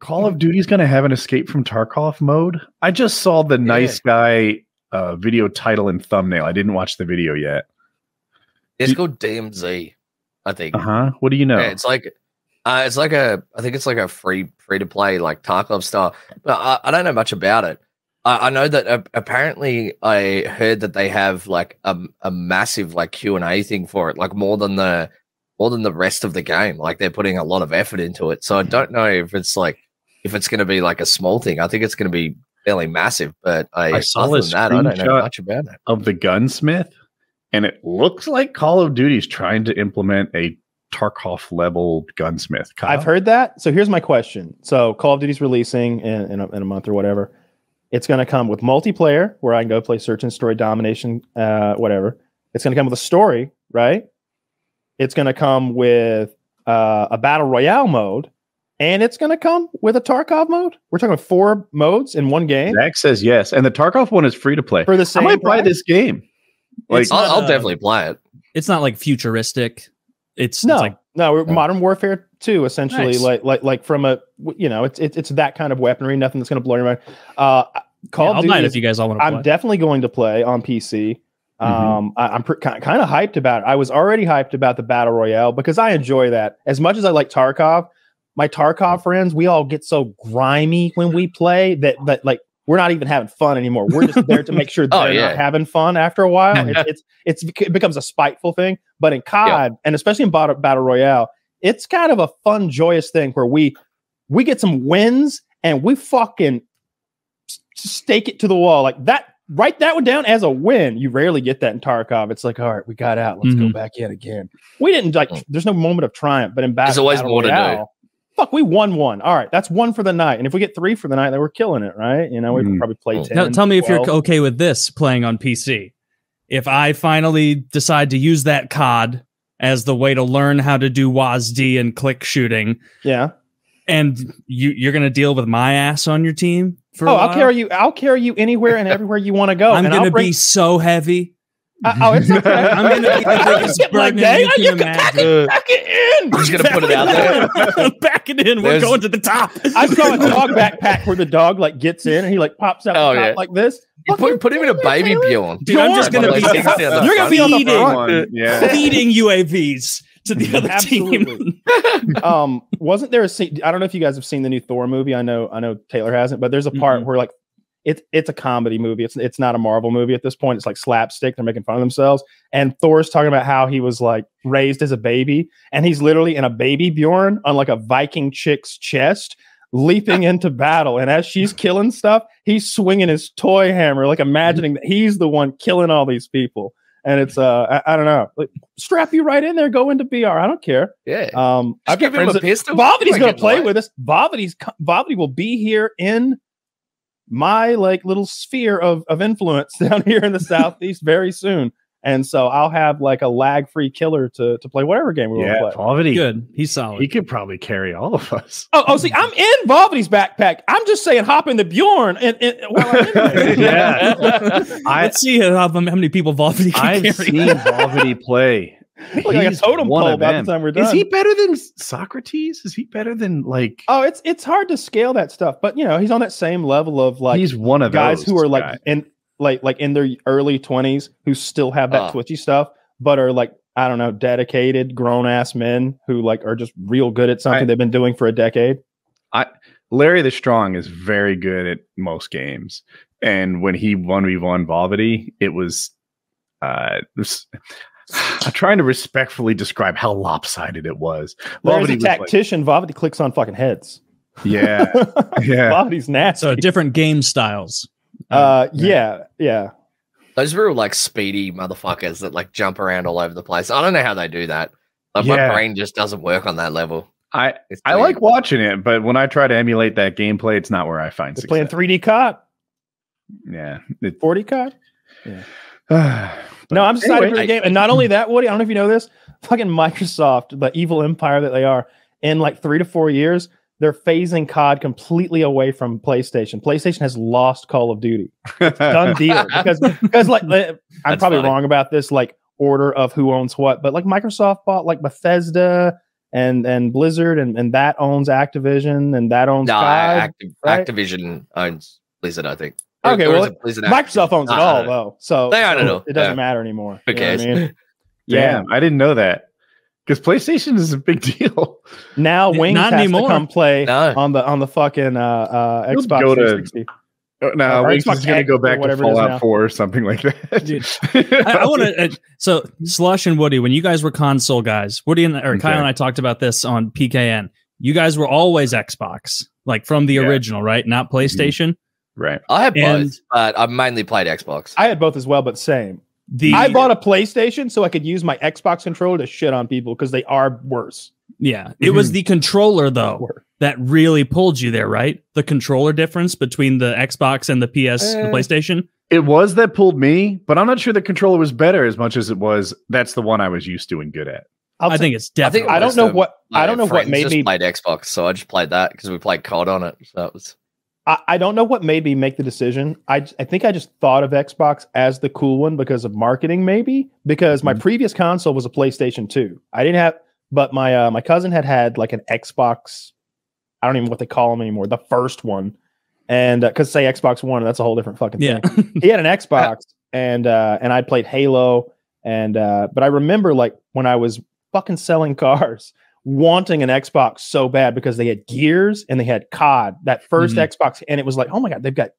Call of Duty's going to have an escape from Tarkov mode? I just saw the nice guy video title and thumbnail. I didn't watch the video yet. It's called DMZ, I think. What do you know? Yeah, it's like I think it's like a free to play like Tarkov style. But I don't know much about it. I know that apparently I heard that they have like a massive like Q&A thing for it, like more than the rest of the game. Like they're putting a lot of effort into it. So I don't know if it's going to be like a small thing. I think it's going to be fairly massive. But I saw a screenshot I don't know much about it. Of the gunsmith, and it looks like Call of Duty's trying to implement a Tarkov level gunsmith. Kyle? I've heard that. So here's my question. So Call of Duty's releasing in a month or whatever. It's going to come with multiplayer where I can go play search and story domination, whatever. It's going to come with a story, right? It's going to come with a battle royale mode, and it's going to come with a Tarkov mode. We're talking 4 modes in one game. Zach says yes, and the Tarkov one is free to play. For the same I might buy this game. Like, I'll definitely play it. It's not like futuristic. It's like Modern Warfare 2, essentially. Nice. Like from a it's that kind of weaponry. Nothing that's going to blow your mind. Call of Duty, if you guys all want to play. I'm definitely going to play on PC. I'm kind of hyped about it. I was already hyped about the battle royale because I enjoy that as much as I like Tarkov. My Tarkov friends, we all get so grimy when we play that like we're not even having fun anymore. We're just there to make sure they're not having fun after a while. It becomes a spiteful thing. But in COD, and especially in battle royale, it's kind of a fun, joyous thing where we get some wins and we fucking stake it to the wall like that. Write that one down as a win. You rarely get that in Tarkov. It's like, all right, we got out. Let's go back in again. We didn't there's no moment of triumph, but in there's always more to do. Fuck, we won one. All right, that's 1 for the night. And if we get 3 for the night, then we're killing it, right? You know, we probably play 10. Now, tell me 12. if you're okay with this playing on PC. If I finally decide to use that COD as the way to learn how to do WASD and click shooting, and you're going to deal with my ass on your team for a while? I'll carry you anywhere and everywhere you want to go. I'm going to be so heavy. It's okay. I'm going to be the biggest burden you can imagine. Back it in. I'm just going to put it out there. Back it in. We're going to the top. I saw a dog backpack where the dog like gets in and he like pops out the top like this. You put him in a baby Bjorn. Dude, I'm just going to be you're going to be on the front. Feeding UAVs to the other team. Wasn't there a scene? I don't know if you guys have seen the new Thor movie. I know Taylor hasn't, but there's a part where like it's a comedy movie. It's not a Marvel movie at this point. It's like slapstick. They're making fun of themselves. And Thor's talking about how he was like raised as a baby, and he's literally in a baby Bjorn on like a Viking chick's chest, leaping into battle. And as she's killing stuff, he's swinging his toy hammer, like imagining that he's the one killing all these people. And it's I don't know, like, strap you right in there, go into BR. I don't care. Yeah. I've got friends that Vovity's going to play with us. Vovity will be here in my like little sphere of influence down here in the Southeast very soon. And so I'll have like a lag-free killer to play whatever game we want to play. Vovity, good. He's solid. He could probably carry all of us. See, I'm in Vovity's backpack. I'm just saying, hop in the Bjorn. While I'm in there. Let's see how many people Vovity can carry. I've seen Vovity play. Like a totem pole by the time we're done. Is he better than Socrates? Is he better than like? Oh, it's hard to scale that stuff, but you know he's on that same level of like he's one of guys those who are like in their early 20s who still have that twitchy stuff, but are like I don't know, dedicated grown ass men who like are just real good at something they've been doing for a decade. Larry the Strong is very good at most games, and when he 1v1 Vovity, it was I'm trying to respectfully describe how lopsided it was. Larry's a tactician. Vovity clicks on fucking heads. Yeah. Vovity's nasty. So different game styles. Yeah. Those real like speedy motherfuckers that like jump around all over the place. I don't know how they do that. Like my brain just doesn't work on that level. I like watching it, but when I try to emulate that gameplay, it's not where I find success. Playing 3D COD. Yeah. 40 COD. Yeah. No, I'm excited for the game. And not only that, Woody, I don't know if you know this, fucking Microsoft, the evil empire that they are, in like 3 to 4 years, they're phasing COD completely away from PlayStation. PlayStation has lost Call of Duty. It's done deal. Because like I'm probably wrong about this, like order of who owns what, but like Microsoft bought like Bethesda and Blizzard and that owns Activision and that owns COD, right? Activision owns Blizzard, I think. Okay, well, Microsoft owns it all though, so they own it all. It doesn't matter anymore. Who cares? I mean? Damn, I didn't know that. Because PlayStation is a big deal. Now Wings has to come play on the fucking Xbox 360. No, Wings is going to go back to Fallout 4 or something like that. Dude, I want to. So Slush and Woody, when you guys were console guys, Woody and Kyle and I talked about this on PKN. You guys were always Xbox, like from the original, right? Not PlayStation. Right. I had both, but I mainly played Xbox. I had both as well, but same. I bought a PlayStation so I could use my Xbox controller to shit on people because they are worse. Yeah, it was the controller though that really pulled you there, right? The controller difference between the Xbox and the the PlayStation. It was that pulled me, but I'm not sure the controller was better as much as it was. That's the one I was used to and good at. I think it's definitely. I don't know what made me played Xbox, so I just played that because we played COD on it. So it was. I don't know what made me make the decision. I think I just thought of Xbox as the cool one because of marketing, maybe because my previous console was a PlayStation 2. I didn't have, but my cousin had like an Xbox. I don't even know what they call them anymore. The first one, and because say Xbox One, that's a whole different fucking thing. He had an Xbox, and I played Halo, and but I remember like when I was fucking selling cars, wanting an Xbox so bad because they had Gears and they had COD, that first Xbox, and it was like, oh my god, they've got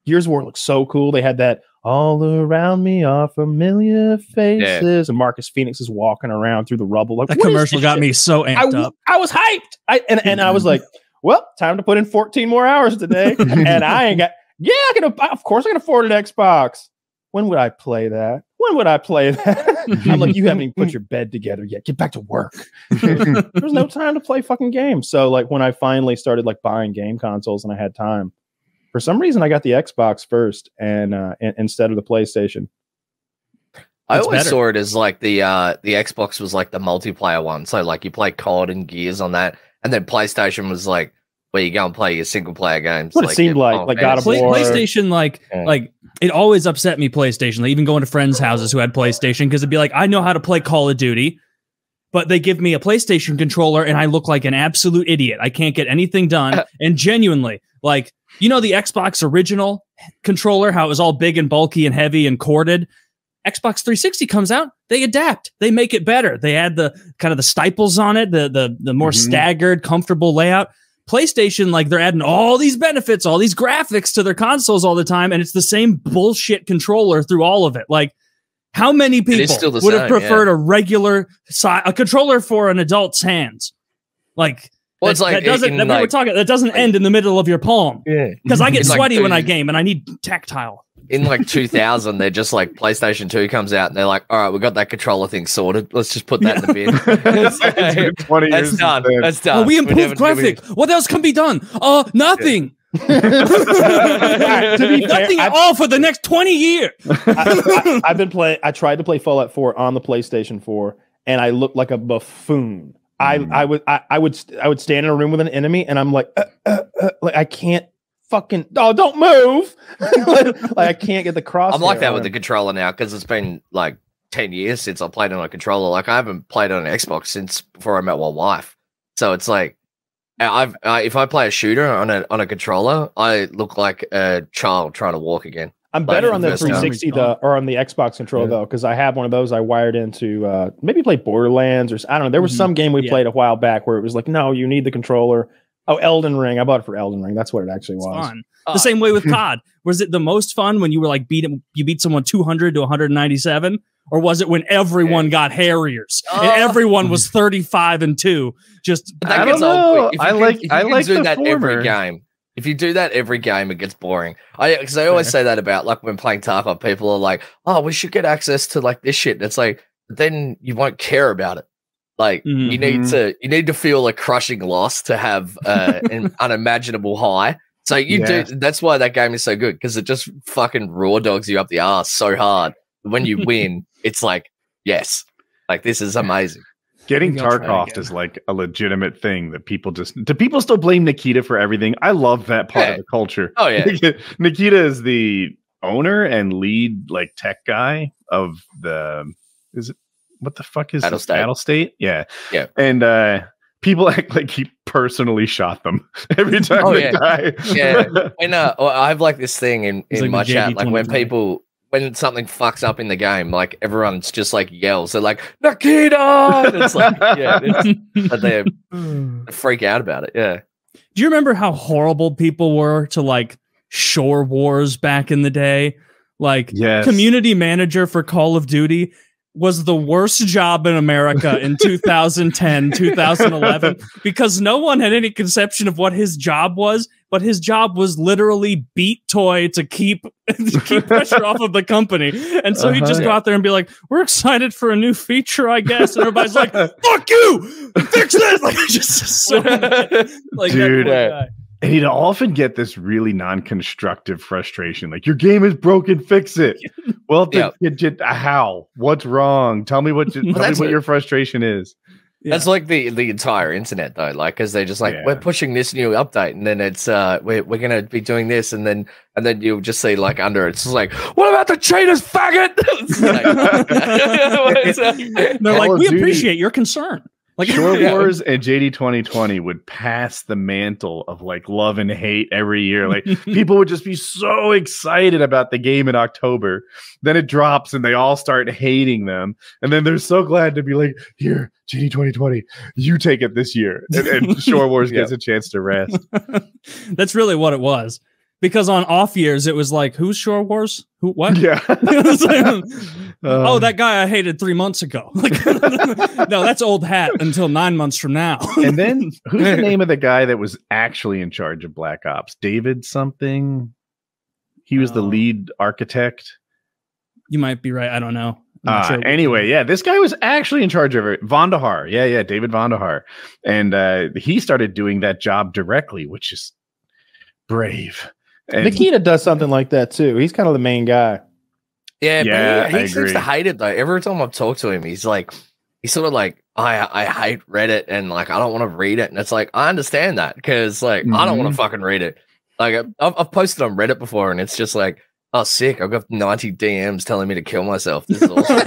Gears of War looks so cool. They had that all around me are familiar faces, and Marcus Phoenix is walking around through the rubble. Like, that commercial got me so amped up. I was hyped. And I was like, well, time to put in 14 more hours today, and I ain't got. Yeah, of course I can afford an Xbox. When would I play that? When would I play that? I'm like, you haven't even put your bed together yet. Get back to work. There's no time to play fucking games. So like when I finally started like buying game consoles and I had time, for some reason I got the Xbox first and instead of the PlayStation. I always saw it as like the Xbox was like the multiplayer one. So like you play COD and Gears on that, and then PlayStation was like where you go and play your single player games. What it seemed like God of War. PlayStation, like it always upset me. PlayStation, like even going to friends' houses who had PlayStation, because it'd be like, I know how to play Call of Duty, but they give me a PlayStation controller and I look like an absolute idiot. I can't get anything done. And genuinely, like, you know, the Xbox original controller, how it was all big and bulky and heavy and corded. Xbox 360 comes out, they adapt, they make it better. They add the kind of the stiples on it, the more staggered, comfortable layout. PlayStation, like they're adding all these benefits, all these graphics to their consoles all the time, and it's the same bullshit controller through all of it. Like, how many people would have preferred a regular a controller for an adult's hands? Like, well, it's like that doesn't end in the middle of your palm. Yeah, because I get sweaty when I game, and I need tactile. In like 2000, they're just like PlayStation 2 comes out and they're like, all right, we got that controller thing sorted. Let's just put that in the bin. That's done. That's done. Oh, we improved graphic. What else can be done? Nothing. Yeah. Nothing at all for the next 20 years. I tried to play Fallout 4 on the PlayStation 4, and I looked like a buffoon. I would stand in a room with an enemy, and I'm like I can't. Fucking don't move. like I can't get the cross. I'm like that with the controller now because it's been like 10 years since I played on a controller. Like I haven't played on an Xbox since before I met my wife. So it's like if I play a shooter on a controller, I look like a child trying to walk again. I'm better on the 360 or on the Xbox controller though, because I have one of those I wired into maybe play Borderlands or I don't know. There was some game we played a while back where it was like, no, you need the controller. Oh, Elden Ring. I bought it for Elden Ring. That's what it actually was. Fun. The same way with COD. Was it the most fun when you were like you beat someone 200 to 197? Or was it when everyone got Harriers and everyone was 35-2? Just I don't know. I like that every game. If you do that every game, it gets boring. Because I always say that about like when playing Tarkov, people are like, "Oh, we should get access to like this shit." And it's like, then you won't care about it. Like you need to feel a crushing loss to have an unimaginable high. So you do. That's why that game is so good, because it just fucking raw dogs you up the ass so hard. When you win, it's like, yes, like this is amazing. Getting Tarkov is like a legitimate thing that people do people still blame Nikita for everything? I love that part of the culture. Oh yeah. Nikita is the owner and lead like tech guy of what the fuck is Battle State? Battle State? Yeah. Yeah. And people act like he personally shot them every time they die. Yeah. And I have like this thing in like my the chat, like JD2020. when something fucks up in the game, like everyone's just like yells. They're like, Nikita! And it's like, they freak out about it. Yeah. Do you remember how horrible people were to like Shore Wars back in the day? Like, community manager for Call of Duty was the worst job in America in 2010, 2011, because no one had any conception of what his job was, but his job was literally beat toy to keep pressure off of the company. And so he'd just go out there and be like, we're excited for a new feature, I guess. And everybody's like, fuck you! Fix this! Like, just so like, dude. And he'd often get this really non-constructive frustration. Like, your game is broken, fix it. Well, how? What's wrong? Tell me what your frustration is. That's like the entire internet, though. Like, because they're just like, we're pushing this new update, and then it's we're gonna be doing this, and then you'll just see like under it's just like, what about the cheaters, faggot? They're like, we appreciate your concern. Like Shore Wars and JD 2020 would pass the mantle of like love and hate every year. Like people would just be so excited about the game in October. Then it drops and they all start hating them. And then they're so glad to be like, here, JD 2020, you take it this year. And Shore Wars gets a chance to rest. That's really what it was. Because on off years, it was like, who's Shore Wars? Who? What? Yeah. Oh, that guy I hated 3 months ago. Like, no, that's old hat until 9 months from now. And then who's the name of the guy that was actually in charge of Black Ops? David something? He was the lead architect. You might be right. I don't know. Anyway, this guy was actually in charge of it. Vandahar. Yeah, David Vandahar. And he started doing that job directly, which is brave. And Nikita does something like that too. He's kind of the main guy. Yeah, but he seems to hate it though. Every time I've talked to him, he's sort of like, I hate Reddit and like I don't want to read it. And it's like, I understand that because like I don't want to fucking read it. Like I've posted on Reddit before and it's just like, oh sick, I've got 90 DMs telling me to kill myself. This is awesome.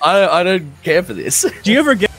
I don't care for this. Do you ever get